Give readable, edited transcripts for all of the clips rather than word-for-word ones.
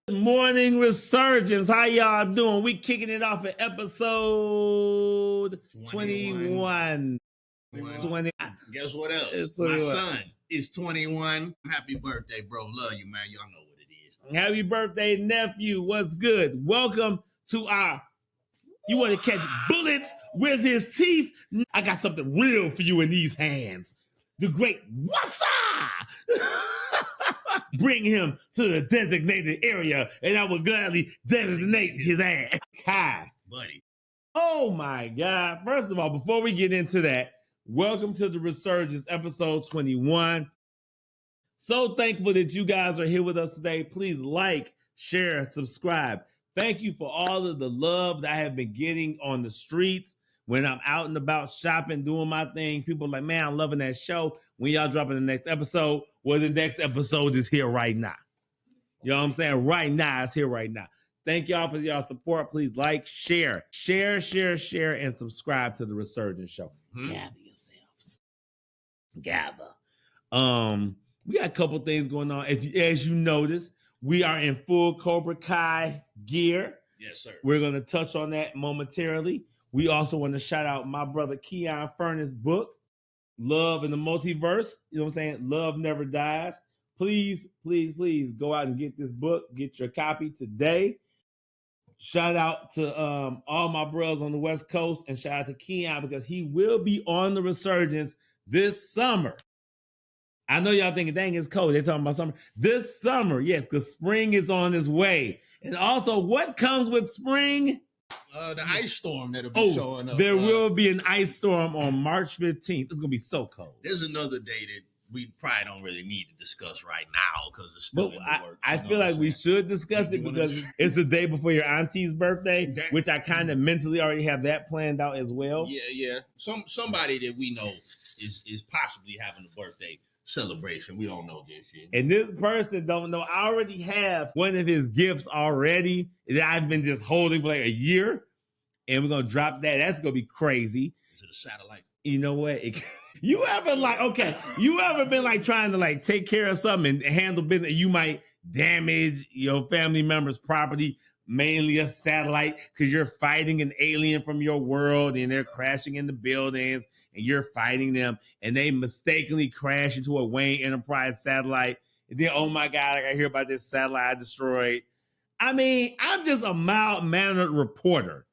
Morning Resurgence. How y'all doing? We kicking it off at episode 21. 20. Guess what else? My son is 21. Happy birthday, bro. Love you, man. Y'all know what it is. Happy birthday, nephew. What's good? Welcome to our You Want to Catch Bullets with His Teeth? I got something real for you in these hands. The great Wassa! Bring him to the designated area, and I will gladly designate his ass. Hi, buddy. Oh my God. First of all, before we get into that, welcome to the Resurgence, episode 21. So thankful that you guys are here with us today. Please like, share, subscribe. Thank you for all of the love that I have been getting on the streets. When I'm out and about shopping, doing my thing, people are like, man, I'm loving that show. When y'all dropping the next episode, well, the next episode is here right now. You know what I'm saying? Right now, it's here right now. Thank y'all for y'all support. Please like, share, and subscribe to the Resurgence Show. Gather yourselves. Gather. We got a couple things going on. As you notice, we are in full Cobra Kai gear. Yes, sir. We're going to touch on that momentarily. We also want to shout out my brother Keon Furness' book, Love in the Multiverse. You know what I'm saying? Love Never Dies. Please go out and get this book. Get your copy today. Shout out to all my bros on the West Coast, and shout out to Keon because he will be on the Resurgence this summer. I know y'all thinking, dang, it's cold. They're talking about summer. This summer, yes, because spring is on its way. And also, what comes with spring? The ice storm that'll be showing up. There will be an ice storm on March 15th. It's going to be so cold. There's another day that we probably don't really need to discuss right now because it's still in the works. I feel like we should discuss it because it's the day before your auntie's birthday, which I kind of mentally already have that planned out as well. Yeah. Somebody that we know is possibly having a birthday celebration. We don't know this shit. And this person don't know. I already have one of his gifts already that I've been just holding for like a year. And we're going to drop that. That's going to be crazy. Is it a satellite? You know what? You ever been like trying to like take care of something and handle business? You might damage your family member's property, mainly a satellite, because you're fighting an alien from your world and they're crashing into buildings and you're fighting them and they mistakenly crash into a Wayne Enterprise satellite. And then, oh my God, I got to hear about this satellite I destroyed. I mean, I'm just a mild-mannered reporter.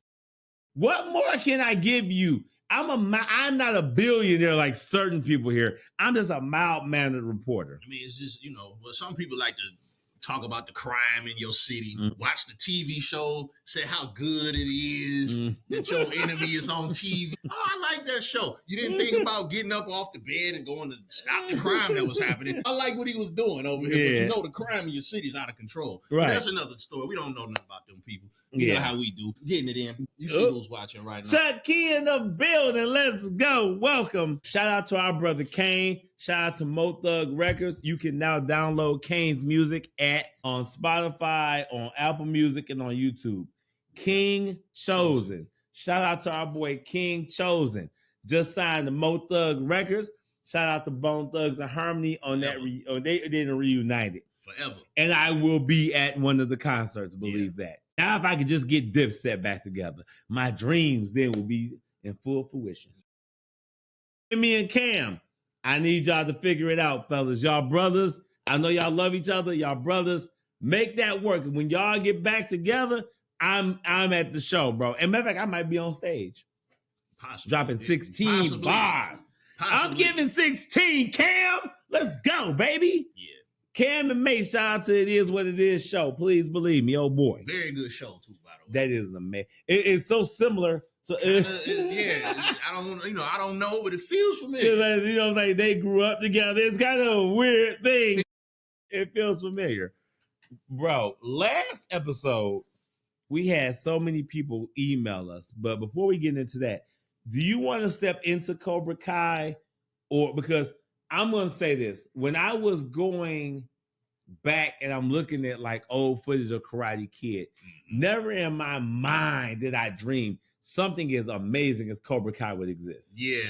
What more can I give you? I'm not a billionaire like certain people here. I'm just a mild-mannered reporter. I mean, it's just, well, some people like to talk about the crime in your city, watch the TV show, say how good it is, that your enemy is on TV. Oh, I like that show. You didn't think about getting up off the bed and going to stop the crime that was happening. I like what he was doing over here, but the crime in your city is out of control. Right. That's another story. We don't know nothing about them people. You know how we do. Getting it in. You see who's watching right now. Chuck Key in the building. Let's go. Welcome. Shout out to our brother Kane. Shout out to Mo Thug Records. You can now download Kane's music on Spotify, on Apple Music, and on YouTube. King Chosen. Shout out to our boy King Chosen. Just signed to Mo Thug Records. Shout out to Bone Thugs and Harmony on that. They didn't reunite it. Forever. And I will be at one of the concerts, believe that. Now, if I could just get Dipset back together, my dreams then will be in full fruition. Me and Cam, I need y'all to figure it out, fellas. Y'all brothers, I know y'all love each other. Y'all brothers, make that work. When y'all get back together, I'm at the show, bro. And matter of fact, I might be on stage. Possibly. Dropping 16 bars. I'm giving 16, Cam. Let's go, baby. Yeah. Cam and May, shout out to It Is What It Is show. Please believe me, oh boy. Very good show too, by the way. That is amazing. It's so similar. So I don't know, but it feels familiar. Like they grew up together. It's kind of a weird thing. It feels familiar, bro. Last episode, we had so many people email us, but before we get into that, do you want to step into Cobra Kai, or because I'm going to say this. When I was going back and I'm looking at like old footage of Karate Kid, never in my mind did I dream something as amazing as Cobra Kai would exist. Yeah.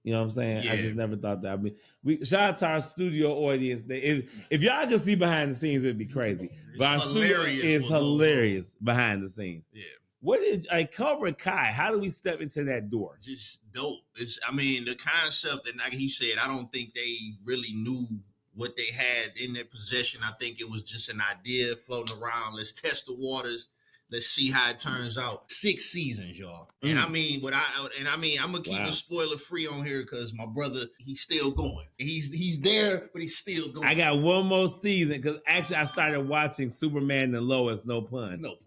You know what I'm saying? I Yeah. just never thought that. I mean, we shout out to our studio audience. If y'all could see behind the scenes, it'd be crazy. But our studio is hilarious behind the scenes. Yeah. What is Cobra Kai? How do we step into that door? Just dope. I mean, the concept, and like he said, I don't think they really knew what they had in their possession. I think it was just an idea floating around. Let's test the waters. Let's see how it turns out. 6 seasons, y'all. And I mean, I'm gonna keep it spoiler free on here because my brother, he's still going. He's there, but he's still going. I got one more season because actually I started watching Superman and Lois. No pun. No pun.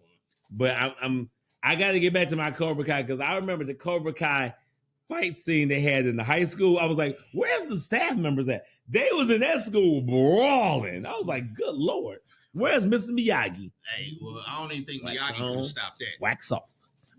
But I got to get back to my Cobra Kai because I remember the Cobra Kai fight scene they had in the high school. I was like, where's the staff members at? They was in that school brawling. I was like, good Lord. Where's Mr. Miyagi? Hey, well, I don't even think Miyagi can stop that. Wax off.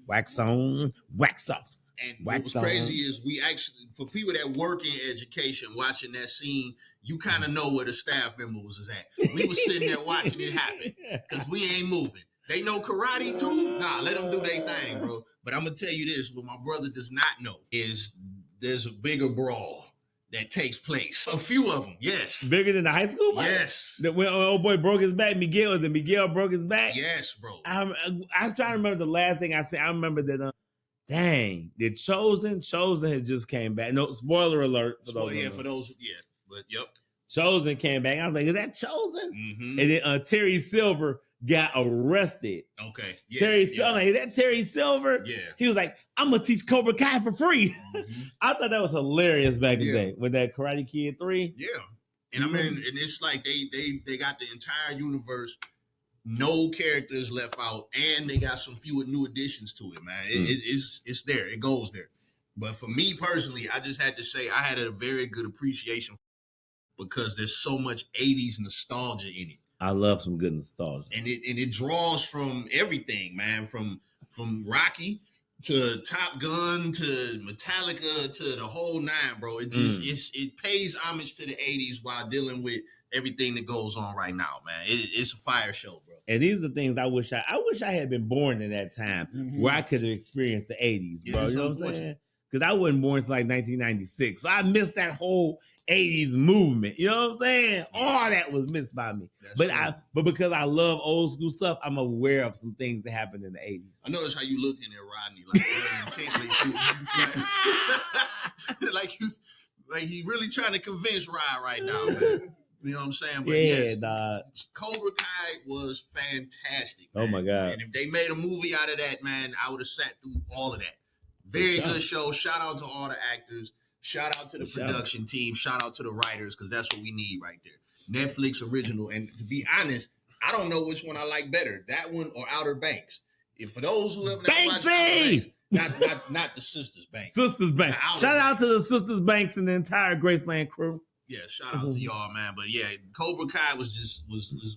Wax on. Wax off. And what was crazy is we actually, for people that work in education, watching that scene, you kind of know where the staff member was at. We was sitting there watching it happen because we ain't moving. They know karate too? Nah, let them do their thing, bro. But I'm going to tell you this, what my brother does not know is there's a bigger brawl that takes place. A few of them, yes. Bigger than the high school fight? Yes. When old boy broke his back, Miguel broke his back? Yes, bro. I'm trying to remember the last thing I said. I remember that, the Chosen had just came back. No, spoiler alert. For those, but yep. Chosen came back. I was like, is that Chosen? Mm-hmm. And then Terry Silver got arrested. Okay. Yeah, Terry Silver, like, is that Terry Silver? Yeah. He was like, I'm going to teach Cobra Kai for free. Mm-hmm. I thought that was hilarious back in the day with that Karate Kid 3. Yeah. And I mean, and it's like they got the entire universe, no characters left out, and they got some few new additions to it, man. It's there. It goes there. But for me personally, I just had to say I had a very good appreciation because there's so much 80s nostalgia in it. I love some good nostalgia. And it draws from everything, man, from Rocky to Top Gun to Metallica to the whole nine, bro. It just it pays homage to the 80s while dealing with everything that goes on right now, man. It's a fire show, bro. And these are the things I wish I had been born in that time where I could have experienced the 80s, bro. You know what I'm saying? Because I wasn't born until like 1996. So I missed that whole 80s movement. You know what I'm saying? All that was missed by me. But because I love old school stuff, I'm aware of some things that happened in the 80s. I notice how you looking at Rodney like he really trying to convince Rod right now, man. You know what I'm saying? But dog. Cobra Kai was fantastic, man. Oh my God. And if they made a movie out of that, man, I would have sat through all of that. Very good show. Shout out to all the actors. Shout out to the production team. Shout out to the writers, because that's what we need right there. Netflix original. And to be honest, I don't know which one I like better, that one or Outer Banks. If for those who have not watched Outer Banks, not the Sisters Banks. Sisters Banks. Shout out to the Sisters Banks and the entire Graceland crew. Yeah, shout out to y'all, man. But yeah, Cobra Kai was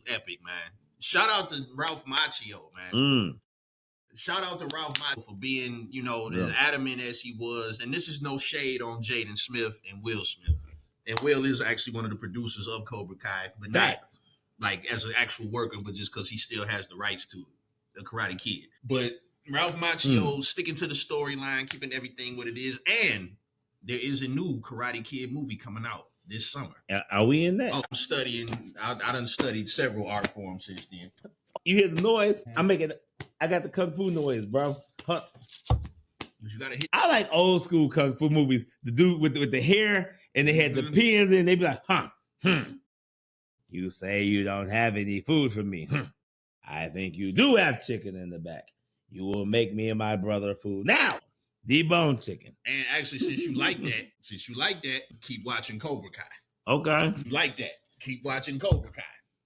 epic, man. Shout out to Ralph Macchio, man. Shout out to Ralph Macchio for being, as adamant as he was. And this is no shade on Jaden Smith and Will Smith. And Will is actually one of the producers of Cobra Kai, but not like as an actual worker, but just because he still has the rights to it, the Karate Kid. But Ralph Macchio sticking to the storyline, keeping everything what it is. And there is a new Karate Kid movie coming out this summer. Are we in that? I'm studying. I done studied several art forms since then. You hear the noise? I got the kung fu noise, bro. Huh. You gotta hit. I like old school kung fu movies. The dude with the hair and they had the pins and they be like, You say you don't have any food for me. I think you do have chicken in the back. You will make me and my brother food now. Debone chicken. And actually, since you like that, keep watching Cobra Kai. Okay. You like that? Keep watching Cobra Kai.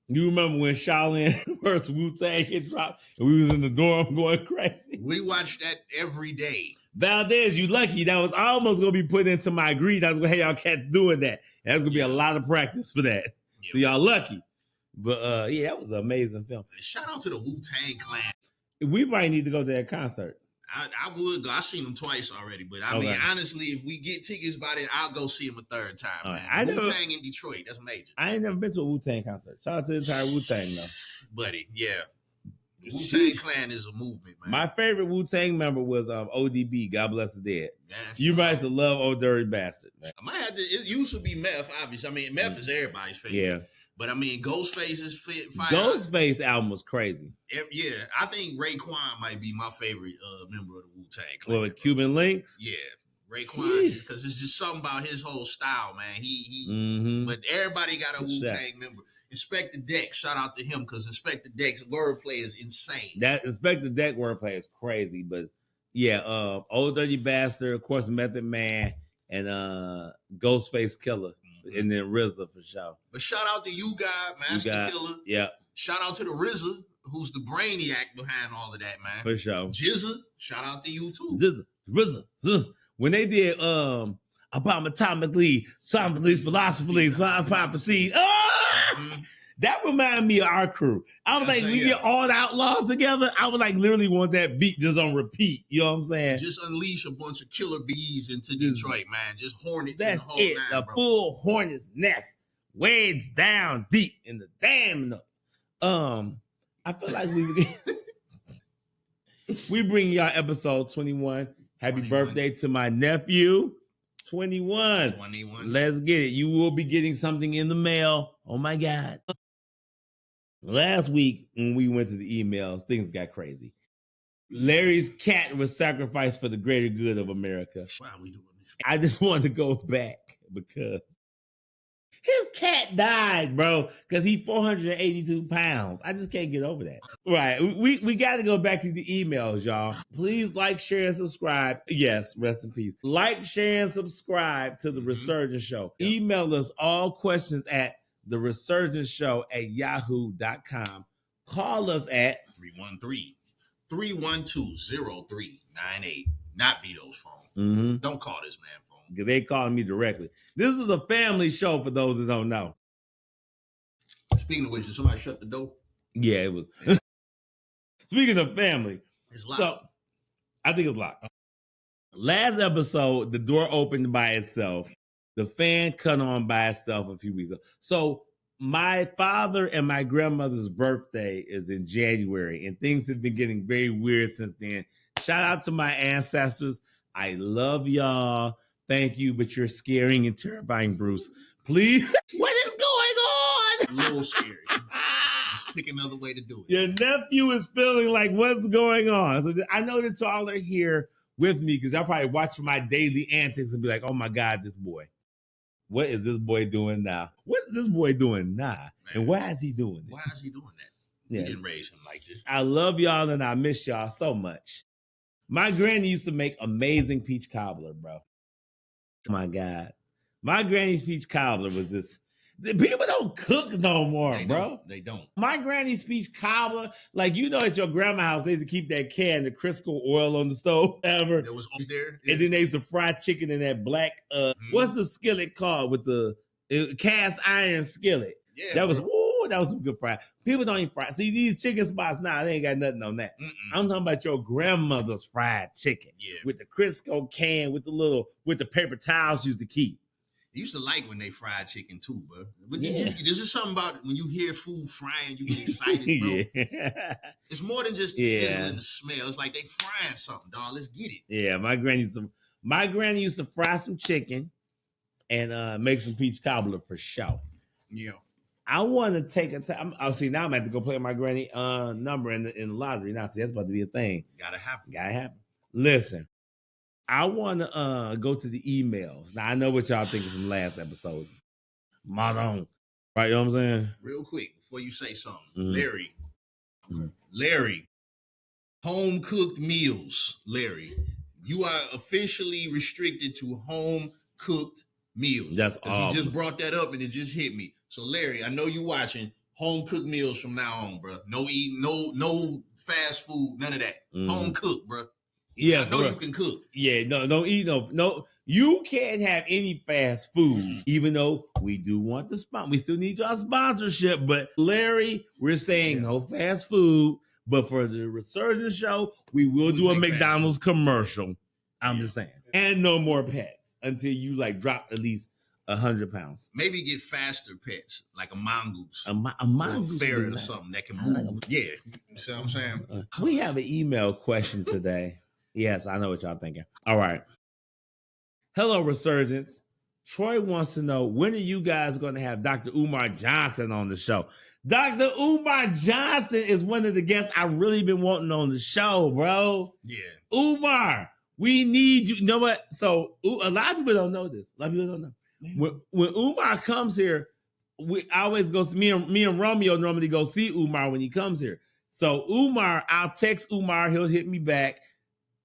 You remember when Shaolin versus Wu-Tang hit dropped and we was in the dorm going crazy? We watched that every day. Valdez, you lucky. That was almost going to be put into my greed. I was going to, hey, y'all cats doing that. That's going to be a lot of practice for that. Yeah. So y'all lucky. But that was an amazing film. Shout out to the Wu-Tang Clan. We might need to go to that concert. I would go. I've seen them twice already, but I mean, honestly, if we get tickets by then, I'll go see them a third time, man. Wu-Tang in Detroit, that's major. I ain't never been to a Wu-Tang concert. Shout out to the entire Wu-Tang, though. Buddy, yeah. Wu-Tang Clan is a movement, man. My favorite Wu-Tang member was ODB, God Bless the Dead. You might love Old Dirty Bastard, man. I might have to, it used to be Meth, obviously. I mean, Meth is everybody's favorite. Yeah. But I mean, Ghostface is fire. Ghostface album was crazy. Yeah, I think Raekwon might be my favorite member of the Wu-Tang Clan. Well, with Cuban Links? Yeah. Raekwon, because it's just something about his whole style, man. But everybody got a Wu-Tang member. Inspector Deck, shout out to him, because Inspector Deck's wordplay is insane. That Inspector Deck wordplay is crazy, but yeah, Old Dirty Bastard, of course, Method Man, and Ghostface Killer, and then RZA for sure. But shout out to you guys, Master Killer. Yeah. Shout out to the RZA, who's the brainiac behind all of that, man. For sure. Jizza, shout out to you too. RZA. When they did atomically, philosophically, prophecy. That reminded me of our crew. I was we get all the outlaws together. I would literally want that beat just on repeat. You know what I'm saying? Just unleash a bunch of killer bees into Detroit, man. Just hornets. That's the whole it. Nine, the full hornet's nest, wedged down deep in the damn. I feel like we bring y'all episode 21. Happy birthday to my nephew. 21. Let's get it. You will be getting something in the mail. Oh my God. Last week, when we went to the emails, things got crazy. Larry's cat was sacrificed for the greater good of America. Why are we doing this? I just wanted to go back because his cat died, bro, because he's 482 pounds. I just can't get over that. Right. We got to go back to the emails, y'all. Please like, share, and subscribe. Yes, rest in peace. Like, share, and subscribe to The Resurgence Show. Yep. Email us all questions at theresurgenceshow@yahoo.com. Call us at 313-312-0398. Not Vito's phone. Don't call this man phone. They calling me directly. This is a family show for those that don't know. Speaking of which, did somebody shut the door? Yeah, it was. Speaking of family. It's locked. So, I think it's locked. Last episode, the door opened by itself. The fan cut on by itself a few weeks ago. So, my father and my grandmother's birthday is in January, and things have been getting very weird since then. Shout out to my ancestors. I love y'all. Thank you, but you're scaring and terrifying, Bruce. Please. What is going on? A little scary. Just pick another way to do it. Your nephew is feeling like, what's going on? So I know that y'all are here with me because y'all probably watch my daily antics and be like, oh my God, this boy. What is this boy doing now? What is this boy doing now? Man, and why is he doing it? Why is he doing that? Yeah. We didn't raise him like this. I love y'all and I miss y'all so much. My granny used to make amazing peach cobbler, bro. Oh my God. My granny's peach cobbler was just, people don't cook no more, bro. They don't. My granny's peach cobbler, at your grandma's house, they used to keep that can of Crisco oil on the stove ever. It was there. And then they used to fry chicken in that black, what's the skillet called with the cast iron skillet? Yeah. That was some good fry. People don't eat fry. See, these chicken spots now, they ain't got nothing on that. I'm talking about your grandmother's fried chicken. Yeah. With the Crisco can, with the paper towels used to keep. I used to like when they fried chicken too, bro. But there's just something about when you hear food frying, you get excited, bro. Yeah. It's more than just the sizzle and the smell. It's like they frying something, dog. Let's get it. Yeah, my granny used to fry some chicken and make some peach cobbler for sure. Yeah. I want to take a time. Oh, see, now I'm going to have to go play my granny number in the lottery. Now, see, that's about to be a thing. Gotta happen. Listen, I want to go to the emails. Now, I know what y'all thinking from last episode. Madon. Right, you know what I'm saying? Real quick, before you say something. Larry, home-cooked meals. Larry, you are officially restricted to home-cooked meals. That's awesome. You just brought that up and it just hit me. So, Larry, I know you watching. Home cooked meals from now on, bro. No eating, no fast food, none of that. Home cooked, bro. Yeah, I know you can cook. Yeah, no, don't eat no. You can't have any fast food, even though we do want the sponsor. We still need your sponsorship, but Larry, we're saying no fast food. But for the Resurgence Show, we will do a McDonald's commercial. I'm just saying, and no more pets until you drop at least 100 pounds. Maybe get faster pets, like a mongoose. A Or a mongoose ferret or something that can move. Yeah. You see what I'm saying? We have an email question today. Yes, I know what y'all thinking. All right. Hello, Resurgence. Troy wants to know, when are you guys going to have Dr. Umar Johnson on the show? Dr. Umar Johnson is one of the guests I've really been wanting on the show, bro. Yeah. Umar, we need you. You know what? So a lot of people don't know this. A lot of people don't know. When Umar comes here, we always go. Me and Romeo normally go see Umar when he comes here. So Umar, I'll text Umar. He'll hit me back.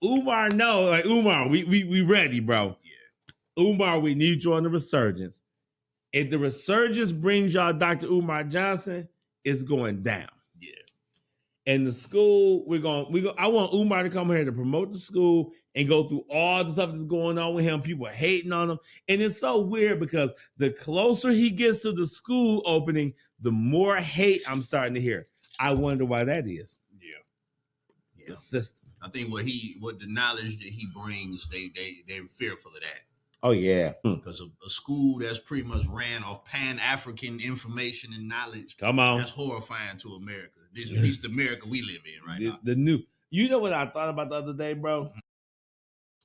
Umar, no, like Umar, we ready, bro. Yeah. Umar, we need you on the Resurgence. If the Resurgence brings y'all Dr. Umar Johnson, it's going down. Yeah. And the school, I want Umar to come here to promote the school and go through all the stuff that's going on with him. People are hating on him. And it's so weird because the closer he gets to the school opening, the more hate I'm starting to hear. I wonder why that is. Yeah. The system. I think what the knowledge that he brings, they're fearful of that. Oh yeah, because a school that's pretty much ran off Pan-African information and knowledge. Come on, that's horrifying to America. This is the America we live in right now. The new, you know what I thought about the other day, bro?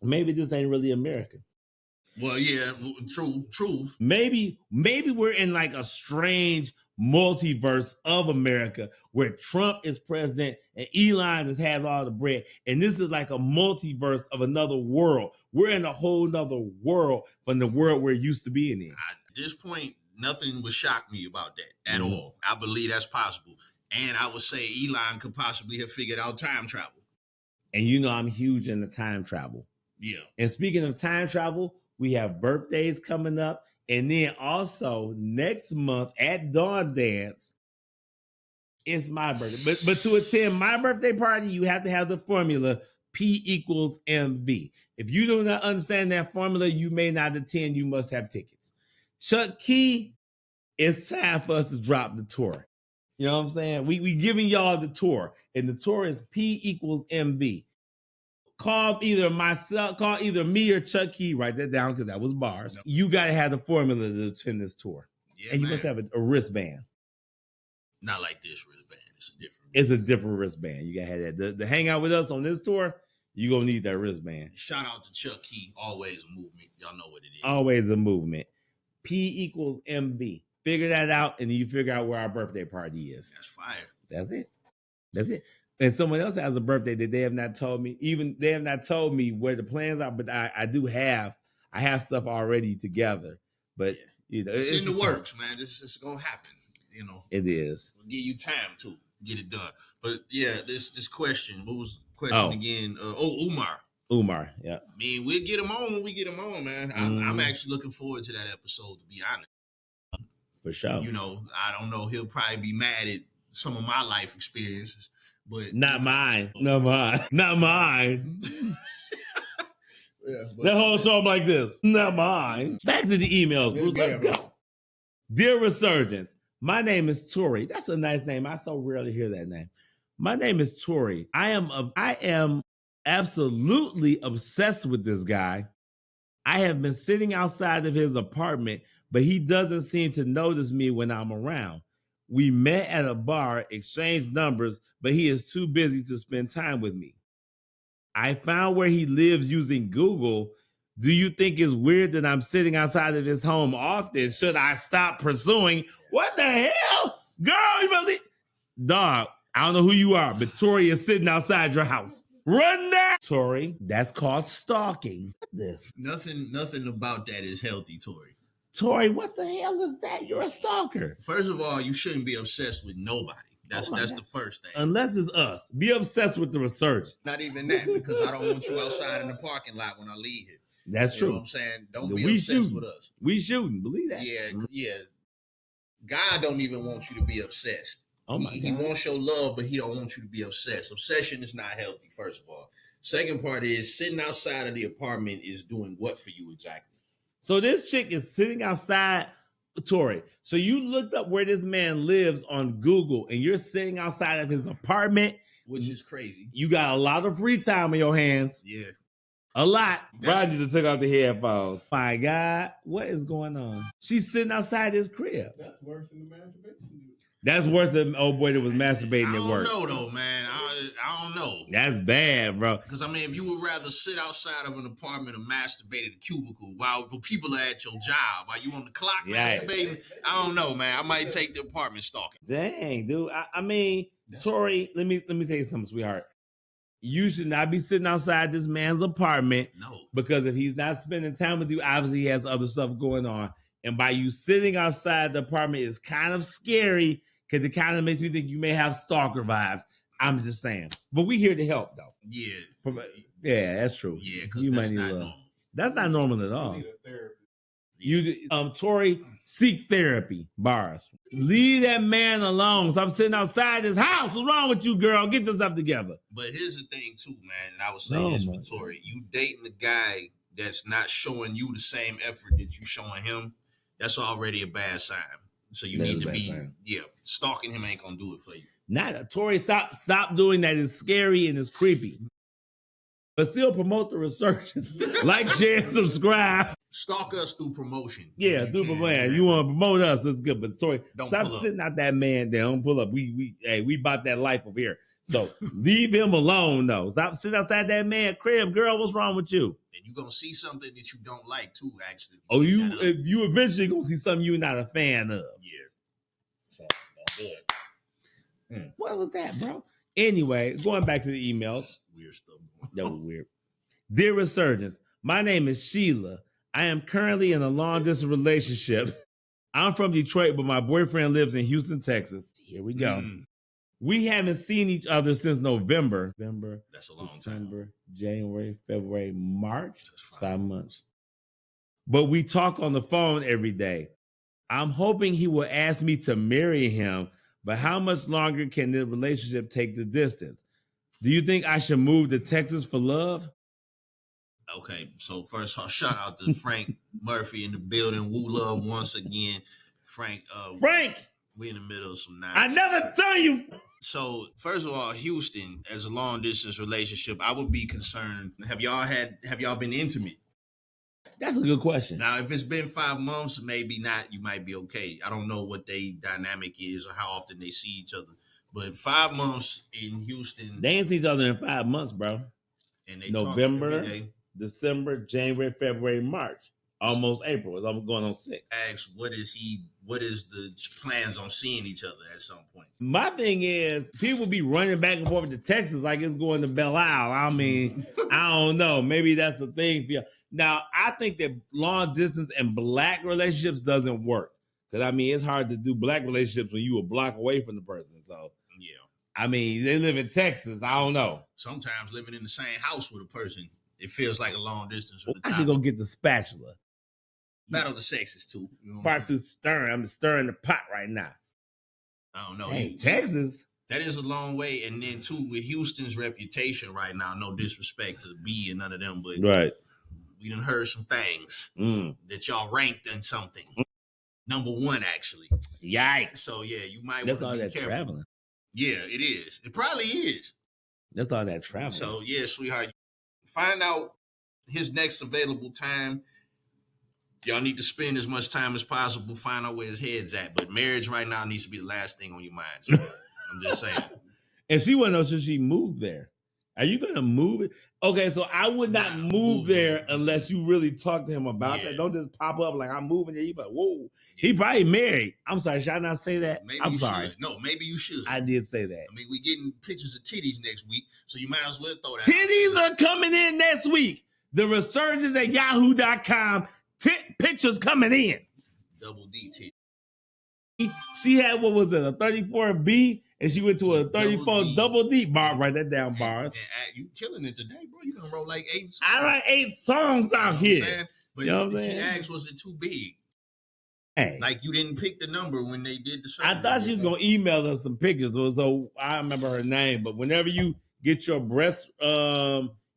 Maybe this ain't really America. Well, yeah, true. Maybe we're in like a strange multiverse of America where Trump is president and Elon has all the bread. And this is like a multiverse of another world. We're in a whole nother world from the world we're used to being in. At this point, nothing would shock me about that at all. I believe that's possible. And I would say Elon could possibly have figured out time travel. And you know I'm huge into time travel. Yeah. And speaking of time travel, we have birthdays coming up. And then also next month at Dawn Dance, it's my birthday. But to attend my birthday party, you have to have the formula P equals MV. If you do not understand that formula, you may not attend. You must have tickets. Chuck Key, it's time for us to drop the tour. You know what I'm saying? We giving y'all the tour. And the tour is P equals MV. Call either me or Chuck Key. Write that down because that was bars. No. You got to have the formula to attend this tour. Yeah, and you must have a wristband. Not like this wristband. It's a different wristband. You got to have that. To hang out with us on this tour, you're going to need that wristband. Shout out to Chuck Key. Always a movement. Y'all know what it is. Always a movement. P equals MV. Figure that out, and then you figure out where our birthday party is. That's fire. That's it. And someone else has a birthday that they have not told me. Even they have not told me where the plans are, but I have stuff already together. But you know, it's in the works, man. This is gonna happen. You know, it is. We'll give you time to get it done. But yeah, this question. What was the question again? Umar. Yeah. I mean, we'll get him on when we get him on, man. I'm actually looking forward to that episode. To be honest, for sure. You know, I don't know. He'll probably be mad at some of my life experiences. But not mine. Not mine. Yeah, that whole show I'm like this. Not mine. Back to the emails. Let's go. Dear Resurgence, my name is Tori. That's a nice name. I so rarely hear that name. My name is Tori. I am absolutely obsessed with this guy. I have been sitting outside of his apartment, but he doesn't seem to notice me when I'm around. We met at a bar, exchanged numbers, but he is too busy to spend time with me. I found where he lives using Google. Do you think it's weird that I'm sitting outside of his home often? Should I stop pursuing? What the hell? Girl, you really? Dog, I don't know who you are, but Tori is sitting outside your house. Run that! Tori, that's called stalking. Nothing about that is healthy, Tori. Tori, what the hell is that? You're a stalker. First of all, you shouldn't be obsessed with nobody. That's the first thing. Unless it's us. Be obsessed with the research. Not even that, because I don't want you outside in the parking lot when I leave here. That's true. You know what I'm saying? Don't be obsessed with us. We shooting. Believe that. Yeah. God don't even want you to be obsessed. Oh my God. He wants your love, but he don't want you to be obsessed. Obsession is not healthy, first of all. Second part is sitting outside of the apartment is doing what for you exactly? So this chick is sitting outside, Tori. So you looked up where this man lives on Google and you're sitting outside of his apartment. Which is crazy. You got a lot of free time on your hands. Yeah. A lot. Roger just took off the headphones. My God, what is going on? She's sitting outside his crib. That's worse than the masturbation. That's worse than old boy that was masturbating at work. I don't know though, man. I don't know. That's bad, bro. Because I mean, if you would rather sit outside of an apartment and masturbate at a cubicle while people are at your job, while you on the clock masturbating, I don't know, man. I might take the apartment stalking. Dang, dude. I mean, Tori, let me tell you something, sweetheart. You should not be sitting outside this man's apartment. No. Because if he's not spending time with you, obviously he has other stuff going on. And by you sitting outside the apartment is kind of scary because it kind of makes me think you may have stalker vibes. I'm just saying. But we here to help, though. Yeah. Yeah, that's true. Yeah, because you that's not normal. That's not normal at all. You need a therapist. Tori, seek therapy. Bars. Leave that man alone. Stop sitting outside his house. What's wrong with you, girl? Get yourself together. But here's the thing, too, man. And I was saying this for Tori. You dating a guy that's not showing you the same effort that you showing him, that's already a bad sign. So you need to be, stalking him ain't gonna do it for you. Tori, stop doing that. It's scary and it's creepy. But still promote the researchers. Like, share, and subscribe. Stalk us through promotion. Yeah, through promotion. You want to promote us, it's good. But Tori, stop sitting out that man there. Don't pull up. We bought that life over here. So leave him alone, though. Stop sitting outside that man crib. Girl, what's wrong with you? And you're going to see something that you don't like, too, actually. Oh, you eventually going to see something you're not a fan of. Yeah. What was that, bro? Anyway, going back to the emails. Weird stuff. That was weird. Dear Resurgence, my name is Sheila. I am currently in a long-distance relationship. I'm from Detroit, but my boyfriend lives in Houston, Texas. Here we go. We haven't seen each other since November. That's a long December, time. January, February, March. 5 months. But we talk on the phone every day. I'm hoping he will ask me to marry him, but how much longer can the relationship take the distance? Do you think I should move to Texas for love? Okay, so first shout out to Frank Murphy in the building. Woo love once again. Frank, we in the middle of some night. I never tell you. So first of all, Houston, as a long distance relationship, I would be concerned. Have y'all been intimate? That's a good question. Now, if it's been 5 months, maybe not. You might be okay. I don't know what their dynamic is or how often they see each other. But 5 months in Houston. They ain't seen each other in 5 months, bro. And they November, December, January, February, March. Almost April. I'm going on 6. Ask what is the plans on seeing each other at some point? My thing is, people be running back and forth to Texas like it's going to Belle Isle. I mean, I don't know. Maybe that's the thing for you. Now, I think that long distance and black relationships doesn't work. Because, I mean, it's hard to do black relationships when you a block away from the person. So, yeah. I mean, they live in Texas. I don't know. Sometimes living in the same house with a person, it feels like a long distance. I should go get the spatula. Battle the sexes, too. You know Part 2 stirring. I'm stirring the pot right now. I don't know. Hey, Texas? That is a long way. And then, too, with Houston's reputation right now, no disrespect to B and none of them, but right. We done heard some things that y'all ranked in something. Number 1, actually. Yikes. So, yeah, you might want to be careful. That's all that traveling. Yeah, it is. It probably is. That's all that traveling. So, yeah, sweetheart, find out his next available time. Y'all need to spend as much time as possible, find out where his head's at. But marriage right now needs to be the last thing on your mind. So I'm just saying. And she wouldn't know should she move there. Are you going to move it? Okay, so I would not move there unless you really talk to him about that. Don't just pop up like I'm moving there. You like, whoa. He probably married. I'm sorry. Should I not say that? Maybe I'm sorry. Should. No, maybe you should. I did say that. I mean, we're getting pictures of titties next week, so you might as well throw that Titties are coming in next week. The resurgence at yahoo.com. Pictures coming in. Double D titties. She had, what was it, a 34B? And she went to a 34 double D. Bar, write that down, Bars. And you killing it today, bro. You gonna roll like 8 songs. I write 8 songs out here. But you know what I'm saying? She asked, was it too big? Hey. Like you didn't pick the number when they did the survey. I thought she was gonna email us some pictures. So I remember her name. But whenever you get your breast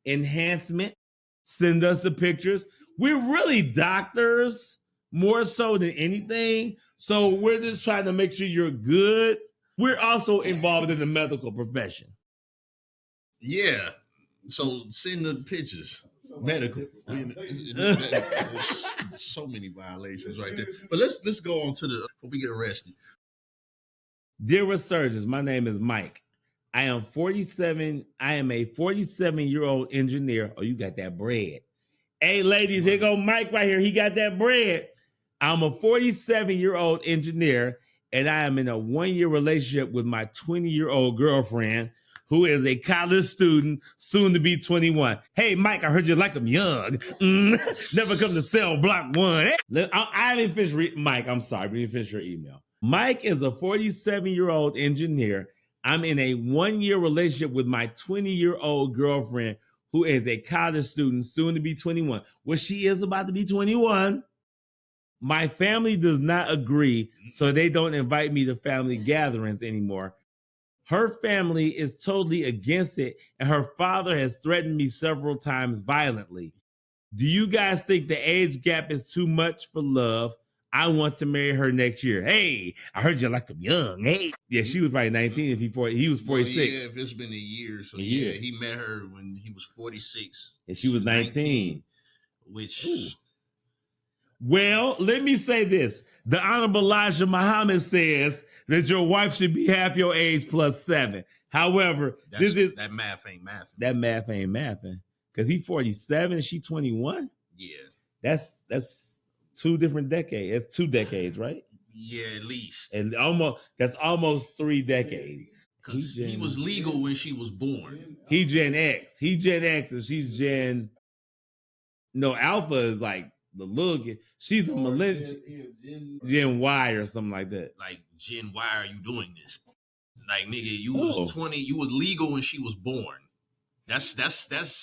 enhancement, send us the pictures. We're really doctors more so than anything. So we're just trying to make sure you're good. We're also involved in the medical profession. Yeah. So send the pictures. medical. So many violations right there. But let's go on to the before we get arrested. Dear Resurgence, my name is Mike. I am 47. I am a 47-year-old engineer. Oh, you got that bread. Hey, ladies, here go Mike right here. He got that bread. I'm a 47-year-old engineer, and I am in a 1-year relationship with my 20-year-old girlfriend, who is a college student, soon to be 21. Hey, Mike, I heard you like them young. Never come to cell block 1. I haven't finished Mike, I'm sorry. We didn't finish your email. Mike is a 47-year-old engineer. I'm in a 1-year relationship with my 20-year-old girlfriend, who is a college student, soon to be 21. Well, she is about to be 21. My family does not agree, so they don't invite me to family gatherings anymore. Her family is totally against it, and her father has threatened me several times violently. Do you guys think the age gap is too much for love? I want to marry her next year. Hey, I heard you like them young. Hey, yeah, she was probably 19 if he was 46. Well, yeah, if it's been a year, so yeah, he met her when he was 46 and she was 19. Which, well, let me say this: the Honorable Elijah Muhammad says that your wife should be half your age plus 7. However, that math ain't mathing. That math ain't mathing because he's 47, she 21. Yeah, that's 2 different decades. It's 2 decades, right? Yeah, at least. And that's almost 3 decades. Because he was legal when she was born. He Gen X. He Gen X, and she's Gen. No, Alpha is like the little kid. She's a millennial. Gen Y or something like that. Like, Gen, why are you doing this? Like, nigga, you was 20. You was legal when she was born. That's.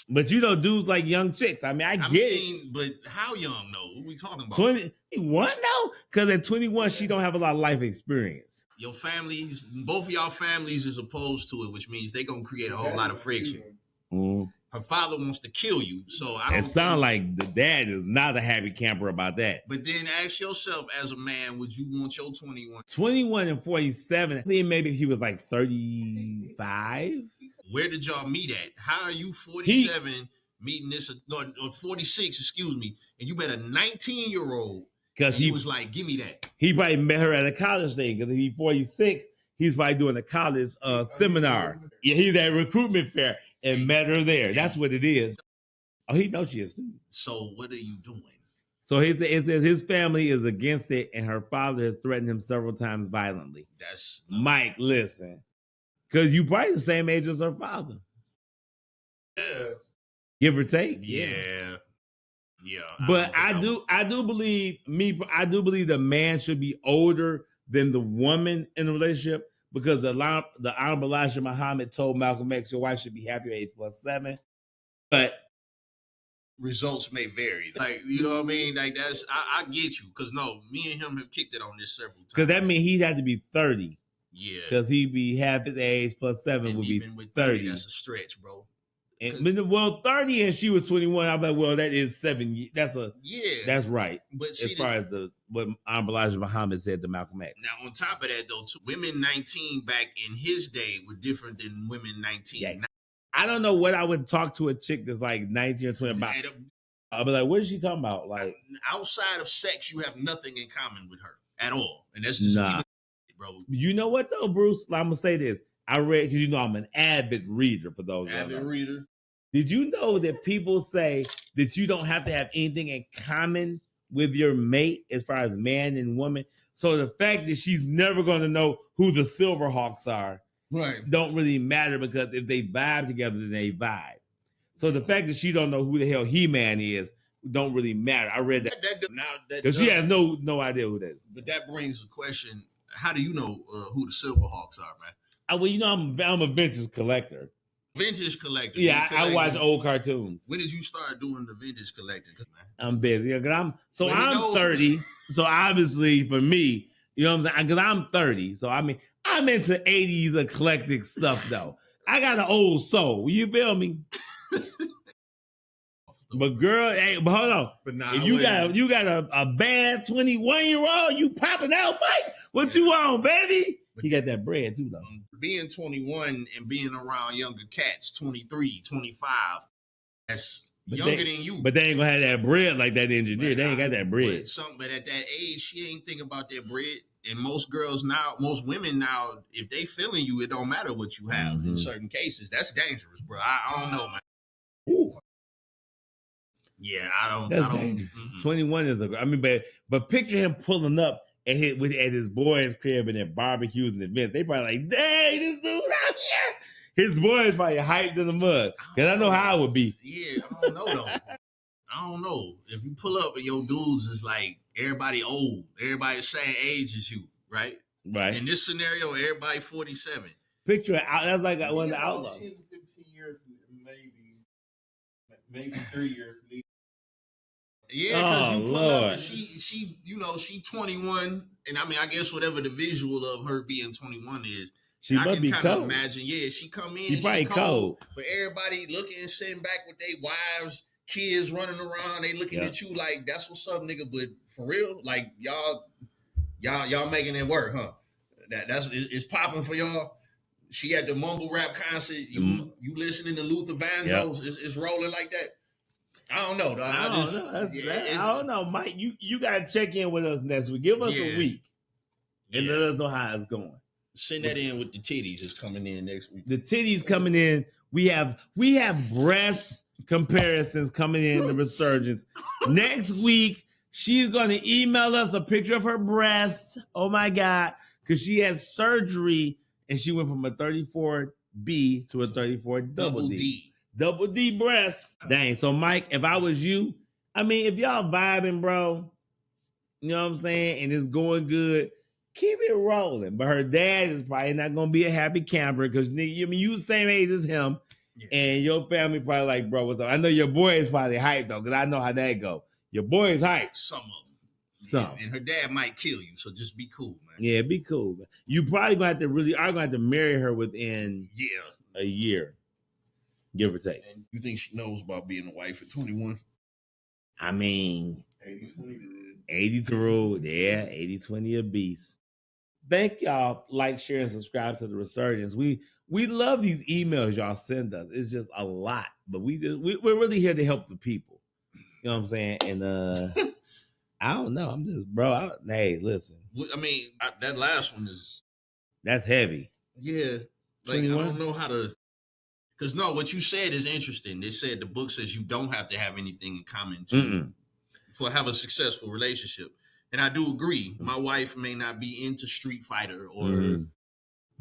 But you know, dudes like young chicks. I mean, I get it. But how young though? What are we talking about? 21 though? Because at 21, she don't have a lot of life experience. Your families, both of y'all families is opposed to it, which means they gonna create a whole lot of friction. Mm. Her father wants to kill you, so I don't. It sounds like the dad is not a happy camper about that. But then ask yourself, as a man, would you want your 21 and 47? I think maybe he was like 35. Where did y'all meet at? How are you 47 meeting this, or 46, excuse me, and you met a 19-year-old? Because he was like, give me that. He probably met her at a college thing, because if he's 46, he's probably doing a college seminar. Yeah, he's at a recruitment fair and met her there. That's what it is. Oh, he knows she is too. So what are you doing? So it says his family is against it, and her father has threatened him several times violently. That's Mike, listen. Because you probably the same age as her father. Yeah. Give or take. Yeah. But I do believe the man should be older than the woman in the relationship, because the Honorable Elijah Muhammad told Malcolm X, your wife should be half your age plus 7. But results may vary. Like, you know what I mean? Like, that's I get you. Because no, me and him have kicked it on this several times. Because that means he'd have to be 30. Yeah. Because he'd be half his age plus 7 would be 30. That's a stretch, bro. And, well, 30 and she was 21. I'm like, well, that is 7 years. That's right. But as far as what Elijah Muhammad said to Malcolm X. Now, on top of that, though, women 19 back in his day were different than women 19. Yeah. I don't know what I would talk to a chick that's like 19 or 20 about. I'll be like, what is she talking about? Like, outside of sex, you have nothing in common with her at all. And that's just bro. You know what though, Bruce? I'm gonna say this. I read, because you know I'm an avid reader for those. Avid reader. Did you know that people say that you don't have to have anything in common with your mate as far as man and woman? So the fact that she's never going to know who the Silverhawks are, right, don't really matter, because if they vibe together, then they vibe. So the fact that she don't know who the hell He-Man is don't really matter. I read that because she has no idea who that is. But that brings a question: how do you know who the Silverhawks are, man? Well, you know, I'm a vintage collector. Vintage collector. Yeah, I watch old cartoons. When did you start doing the vintage collecting? I'm busy. Yeah, I'm 30. So obviously for me, you know what I'm saying? Because I'm 30. So I mean, I'm into 80s eclectic stuff though. I got an old soul. You feel me? But girl, hey, but hold on. But nah, if you got a bad 21-year-old, you popping out, Mike. What you on, baby? He got that bread too, though. Being 21 and being around younger cats, 23, 25, that's younger than you. But they ain't gonna have that bread like that engineer. They ain't got that bread. But at that age, she ain't think about that bread. And most girls now, most women now, if they feeling you, it don't matter what you have in certain cases. That's dangerous, bro. I don't know, man. Ooh. Yeah, I don't. 21 is but picture him pulling up at his boys' crib and at barbecues and events. They probably like, dang, this dude out here. His boys probably hyped in the mud. Cause I know how it would be. Yeah, I don't know though. I don't know. If you pull up and your dudes is like everybody old, everybody the same age as you, right? Right. In this scenario, everybody 47. Picture it out. That's like one of the outlaws. 10 to 15 years, maybe 3 years. Yeah, because you pull up and she 21, and I mean, I guess whatever the visual of her being 21 is, she must be cold. Imagine, she come in, she probably cold, but everybody looking and sitting back with their wives, kids running around, they looking at you like that's what's up, nigga. But for real, like y'all making it work, huh? It's popping for y'all. She at the mumble rap concert, you listening to Luther Vandross, it's rolling like that. I don't know. I don't know, Mike. You gotta check in with us next week. Give us a week and let us know how it's going. Send that in with the titties. It's coming in next week. The titties coming in. We have breast comparisons coming in. The resurgence next week. She's gonna email us a picture of her breast. Oh my God, because she had surgery and she went from a 34B to a 34 double D. Double D breast. Dang. So, Mike, if I was you, I mean, if y'all vibing, bro, you know what I'm saying, and it's going good, keep it rolling. But her dad is probably not going to be a happy camper because, you the same age as him, and your family probably like, bro, what's up? I know your boy is probably hyped, though, because I know how that go. Your boy is hyped. Some of them. And her dad might kill you, so just be cool, man. Yeah, be cool. Man. You probably going to have to marry her within a year. Give or take. And you think she knows about being a wife at 21? I mean, 80 to rule. Yeah, 80-20 a beast. Thank y'all. Like, share, and subscribe to the Resurgence. We love these emails y'all send us. It's just a lot, but we're really here to help the people. You know what I'm saying? And I don't know. I'm just, bro. Hey, listen. I mean, that last one that's heavy. Yeah, like 21? I don't know how to. Because no, what you said is interesting. They said the book says you don't have to have anything in common to have a successful relationship. And I do agree. My wife may not be into Street Fighter or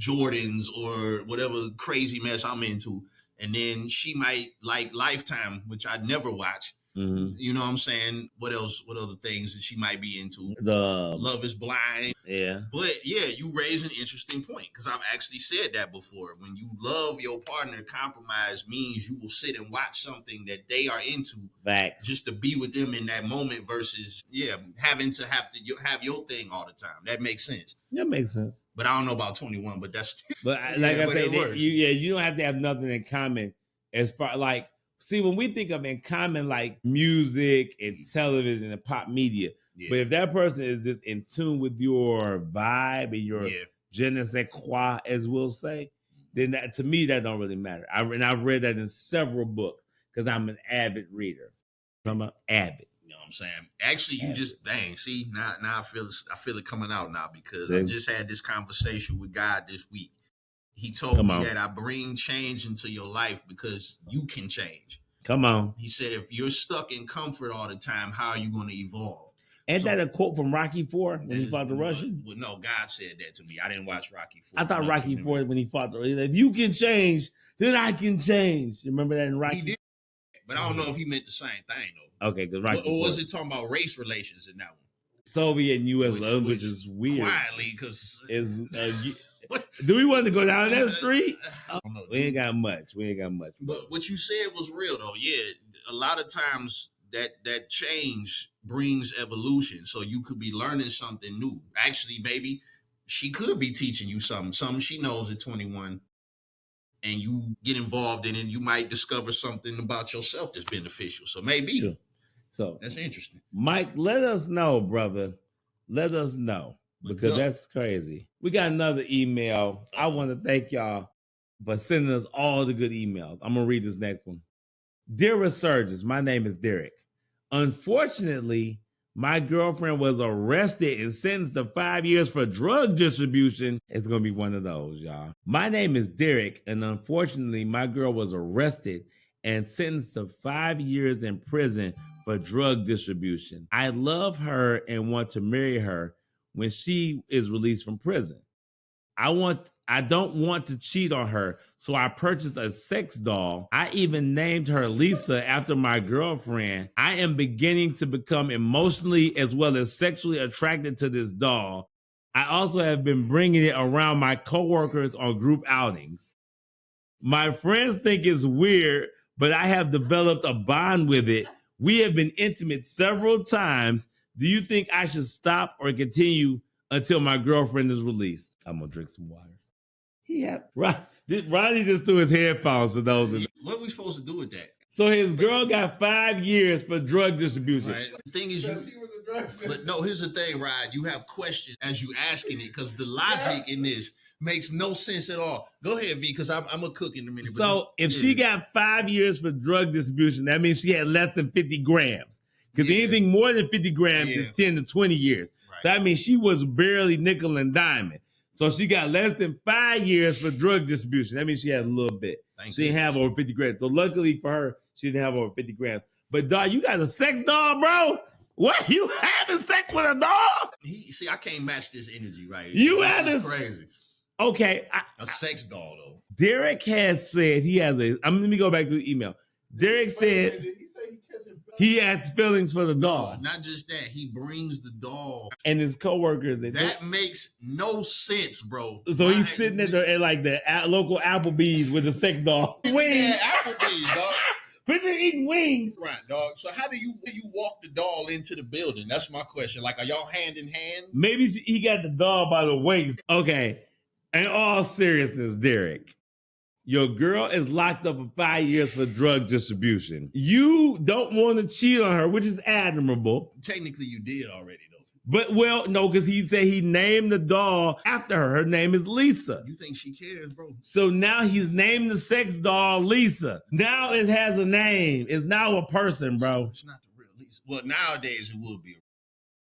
Jordans or whatever crazy mess I'm into. And then she might like Lifetime, which I never watch. You know what I'm saying? What else? What other things that she might be into? Love is Blind. Yeah. But yeah, you raise an interesting point because I've actually said that before. When you love your partner, compromise means you will sit and watch something that they are into. Facts. Just to be with them in that moment versus having to have your thing all the time. That makes sense. That makes sense. But I don't know about 21. But that's. But like I said, you don't have to have nothing in common as far like. See, when we think of in common, like music and television and pop media, but if that person is just in tune with your vibe and your je ne sais quoi, as we'll say, then that, to me, that don't really matter. I've read that in several books because I'm an avid reader. I'm an avid. You know what I'm saying? Actually, you just see now I feel it coming out now because I just had this conversation with God this week. He told me that I bring change into your life because you can change. Come on. He said, if you're stuck in comfort all the time, how are you going to evolve? Ain't that a quote from Rocky IV when he fought the Russian? Well, no, God said that to me. I didn't watch Rocky IV. I thought Rocky IV when he fought the Russian. If you can change, then I can change. You remember that in Rocky? He did. But I don't know if he meant the same thing, though. Okay, because Rocky Or was it talking about race relations in that one? Soviet and U.S. which is weird. Quietly, because... Do we want to go down that street? We ain't got much. But what you said was real, though. Yeah, a lot of times that change brings evolution. So you could be learning something new. Actually, maybe she could be teaching you something she knows at 21. And you get involved in it, you might discover something about yourself that's beneficial. So maybe. Sure. So that's interesting. Mike, let us know, brother. Let us know. Because that's crazy. We got another email. I want to thank y'all for sending us all the good emails. I'm going to read this next one. Dear Resurgence, my name is Derek. Unfortunately, my girlfriend was arrested and sentenced to 5 years for drug distribution. It's going to be one of those, y'all. My name is Derek, and unfortunately, my girl was arrested and sentenced to 5 years in prison for drug distribution. I love her and want to marry her when she is released from prison. I don't want to cheat on her, so I purchased a sex doll. I even named her Lisa after my girlfriend. I am beginning to become emotionally as well as sexually attracted to this doll. I also have been bringing it around my coworkers on group outings. My friends think it's weird, but I have developed a bond with it. We have been intimate several times. Do you think I should stop or continue until my girlfriend is released? I'm gonna drink some water. Ronnie just threw his headphones for those. What are we supposed to do with that? So his girl got 5 years for drug distribution. Right. The thing is, but no, here's the thing, Rod. You have questions as you asking it because the logic in this makes no sense at all. Go ahead, V, because I'm a cook in a minute. So if she got 5 years for drug distribution, that means she had less than 50 grams. Because anything more than 50 grams is 10 to 20 years. Right. So that means she was barely nickel and diamond. So she got less than 5 years for drug distribution. That means she had a little bit. She didn't have over 50 grams. So luckily for her, she didn't have over 50 grams. But dog, you got a sex doll, bro? What? You having sex with a doll? See, I can't match this energy right here. You having crazy. Okay. A sex doll, though. Derek has said he has a. Let me go back to the email. Derek said he has feelings for the doll. No, not just that. He brings the doll. And his coworkers. That makes no sense, bro. So he's sitting at like the local Applebee's with a sex doll. Wings. Yeah, Applebee's, dog. People eating wings. Right, dog. So how do you walk the doll into the building? That's my question. Like, are y'all hand in hand? Maybe he got the doll by the waist. Okay. In all seriousness, Derek, your girl is locked up for 5 years for drug distribution. You don't want to cheat on her, which is admirable. Technically, you did already, though. But, well, no, because he said he named the doll after her. Her name is Lisa. You think she cares, bro? So now he's named the sex doll Lisa. Now it has a name. It's now a person, bro. It's not the real Lisa. Well, nowadays it would be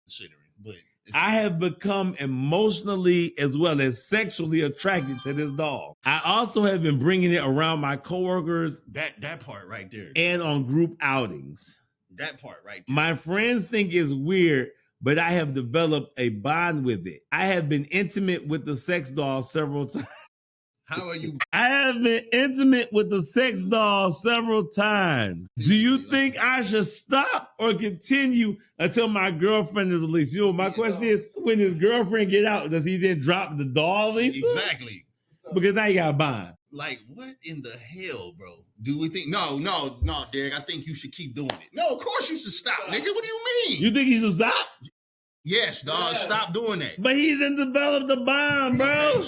considering, but I have become emotionally as well as sexually attracted to this doll. I also have been bringing it around my coworkers. That part right there. And on group outings. That part right there. My friends think it's weird, but I have developed a bond with it. I have been intimate with the sex doll several times. How are you? I have been intimate with the sex doll several times. Do you think I should stop or continue until my girlfriend is released? You know, my question is, when his girlfriend get out, does he then drop the doll, Lisa? Exactly. Because now you got a bond. Like, what in the hell, bro? Do we think? No, Derek, I think you should keep doing it. No, of course you should stop, nigga. What do you mean? You think he should stop? Yes, dog. Yeah. Stop doing that. But he didn't develop the bond, bro.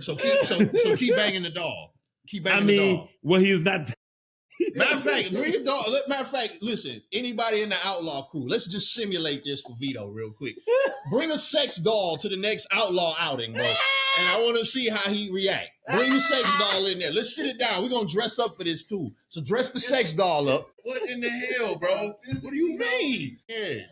So keep banging the doll. Keep banging the doll. Well, he's not. Matter of fact, bring a doll. Matter of fact, listen, anybody in the outlaw crew, let's just simulate this for Vito real quick. Bring a sex doll to the next outlaw outing, bro. And I want to see how he react. Bring the sex doll in there. Let's sit it down. We're going to dress up for this, too. So dress the sex doll up. What in the hell, bro? What do you mean? Yeah.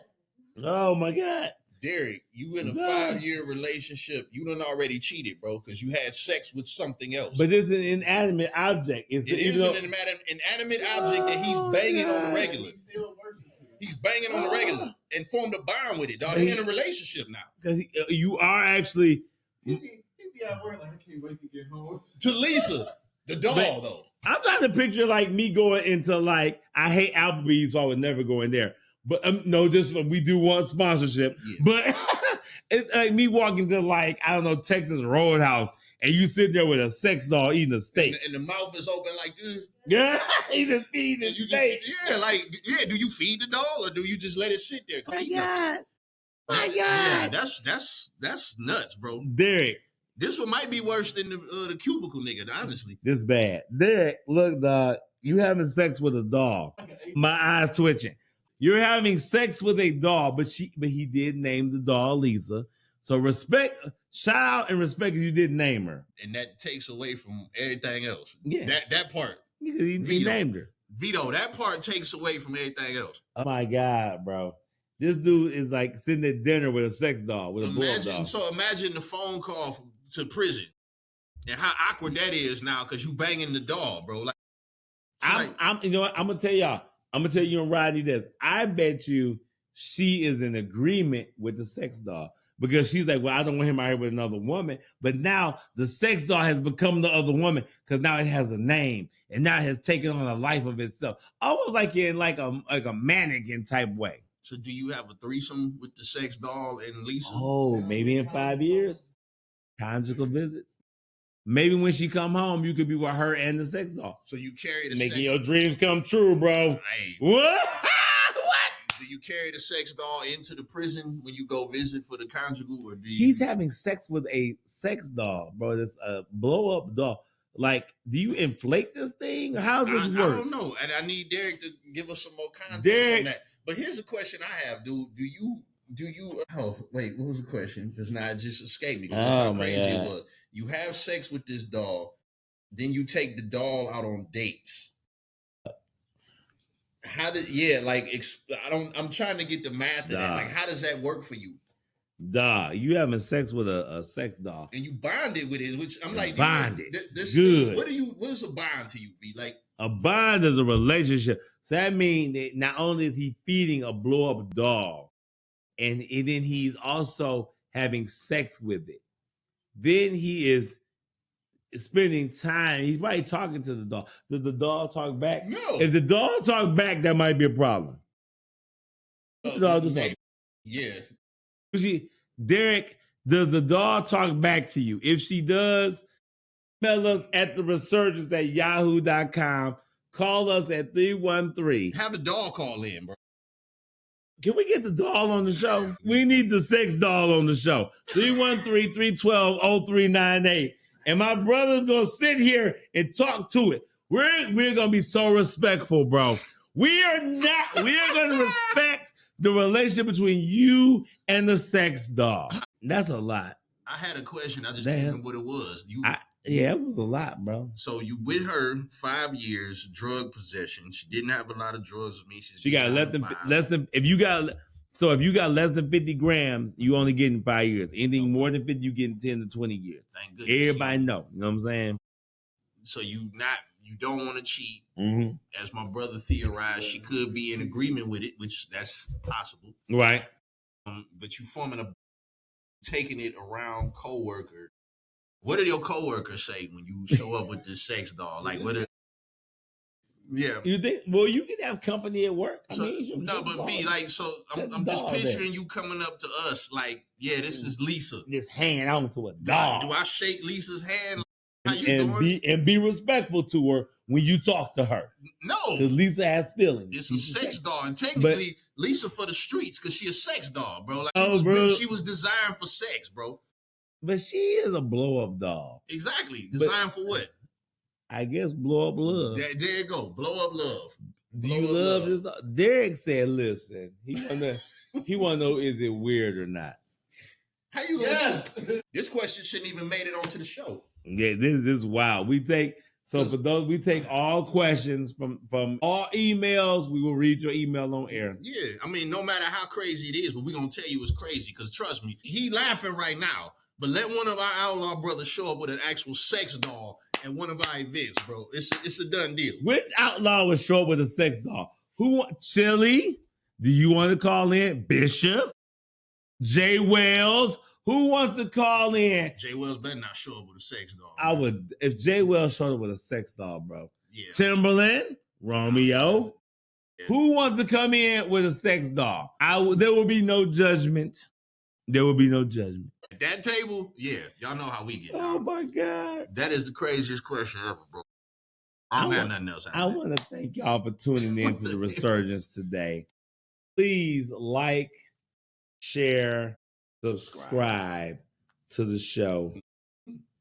Oh, my God. Derek, you in a 5-year relationship. You done already cheated, bro, because you had sex with something else. But this is an inanimate object. It is an inanimate object that he's banging on the regular. He's banging on the regular and formed a bond with it, dog. They're in a relationship now. Because you are actually... He be at work like, I can't wait to get home. To Lisa, the doll, though. I'm trying to picture, like, me going into, like, I hate Applebee's, so I would never go in there. But no, just we do want sponsorship. Yeah. But it's like me walking to, like, I don't know, Texas Roadhouse, and you sit there with a sex doll eating a steak. And the mouth is open like this. Yeah, he just feeding the steak. Do you feed the doll or do you just let it sit there? My God. Yeah, that's nuts, bro. Derek. This one might be worse than the cubicle nigga, honestly. This bad. Derek, look, dog, you having sex with a doll. My eyes twitching. You're having sex with a doll, but he did name the doll Lisa. So respect, shout out and respect because you didn't name her. And that takes away from everything else. Yeah. That part. He named her. Vito, that part takes away from everything else. Oh my God, bro. This dude is like sitting at dinner with a sex doll, with a blow-up doll. So imagine the phone call to prison and how awkward that is now because you banging the doll, bro. Like, I'm you know what? I'm gonna tell y'all. I'm gonna tell you and Rodney this. I bet you she is in agreement with the sex doll because she's like, well, I don't want him out here with another woman. But now the sex doll has become the other woman because now it has a name and now it has taken on a life of itself, almost like in like a mannequin type way. So do you have a threesome with the sex doll and Lisa? Oh, maybe in 5 years, conjugal visits. Maybe when she come home, you could be with her and the sex doll. So you carry the making your dreams come true, bro. Hey. What? Do you carry the sex doll into the prison when you go visit for the conjugal, or do you... He's having sex with a sex doll, bro. It's a blow up doll. Like, do you inflate this thing, or how does this work? I don't know, and I need Derek to give us some more context on that. But here's a question I have: Do you? Oh, wait, what was the question? Because now it just escaped me. That's how crazy it was. You have sex with this doll, then you take the doll out on dates. How did? Yeah, like I'm trying to get the math of that. Like, how does that work for you? You having sex with a sex doll, and you bonded with it, which I'm like, bonded. Good. What is a bond to you, V? Like, a bond is a relationship. So that means that not only is he feeding a blow up doll, and then he's also having sex with it. Then he is spending time. He's probably talking to the doll. Does the doll talk back? No. If the doll talk back, that might be a problem. Yeah. Derek, does the doll talk back to you? If she does, email us at theresurgence@yahoo.com. Call us at 313. Have the doll call in, bro. Can we get the doll on the show? We need the sex doll on the show. 313-312-0398. And my brother's gonna sit here and talk to it. We're gonna be so respectful, bro. We are gonna respect the relationship between you and the sex doll. That's a lot. I had a question. I just didn't remember what it was. Yeah, it was a lot, bro. So you with her 5 years, drug possession. She didn't have a lot of drugs with me. She got less than if you got less than 50 grams, you only getting 5 years. Anything more than 50, you getting 10 to 20 years. Thank goodness. Everybody know. You know what I'm saying? So you don't want to cheat. Mm-hmm. As my brother theorized, she could be in agreement with it, which that's possible. Right. But you taking it around coworkers. What do your coworkers say when you show up with this sex doll? Like, yeah. You think? Well, you can have company at work. But V, like, so I'm just picturing you coming up to us, like, yeah, this is Lisa. Just hand on to a doll. Do I shake Lisa's hand? How you doing? Be respectful to her when you talk to her. No, because Lisa has feelings. It's a sex doll, and technically, Lisa for the streets, because she a sex doll, bro. Like, she was designed for sex, bro. But she is a blow-up doll. Exactly. Designed for what? I guess blow up love. There you go. Blow up love. Do you love this doll? Derek said, listen, he wanna know is it weird or not. How you gonna This question shouldn't even made it onto the show. Yeah, this is wild. We take all questions from all emails. We will read your email on air. Yeah, I mean, no matter how crazy it is, but we're gonna tell you it's crazy, because trust me, he laughing right now. But let one of our outlaw brothers show up with an actual sex doll at one of our events, bro. It's a done deal. Which outlaw would show up with a sex doll? Chili? Do you want to call in? Bishop? Jay Wells? Who wants to call in? Jay Wells better not show up with a sex doll. I would, if Jay Wells showed up with a sex doll, bro. Yeah. Timberland? Romeo? Yeah. Who wants to come in with a sex doll? There will be no judgment. There will be no judgment. At that table, yeah, y'all know how we get. Oh my God. That is the craziest question ever, bro. I don't have nothing else. I want to thank y'all for tuning in to the Resurgence today. Please like, share, subscribe to the show.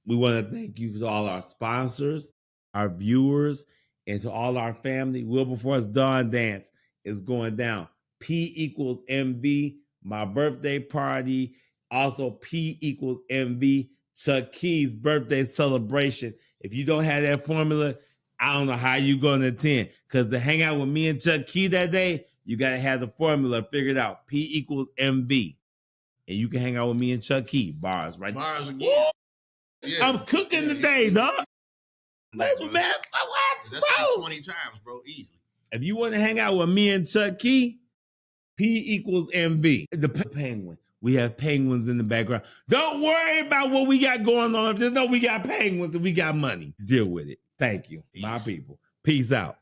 We want to thank you to all our sponsors, our viewers, and to all our family. Wilberforce Dawn Dance is going down. P equals MV, my birthday party. Also, P equals MV, Chuck Key's birthday celebration. If you don't have that formula, I don't know how you gonna attend. Because to hang out with me and Chuck Key that day, you gotta have the formula figured out. P equals MV. And you can hang out with me and Chuck Key. Bars, right? Bars again. Yeah. I'm cooking today, dog. That's what, man. That's like 20 times, bro. Easily. If you want to hang out with me and Chuck Key, P equals MV. The penguin. We have penguins in the background. Don't worry about what we got going on. Just know we got penguins and we got money. Deal with it. Thank you, my people. Peace out.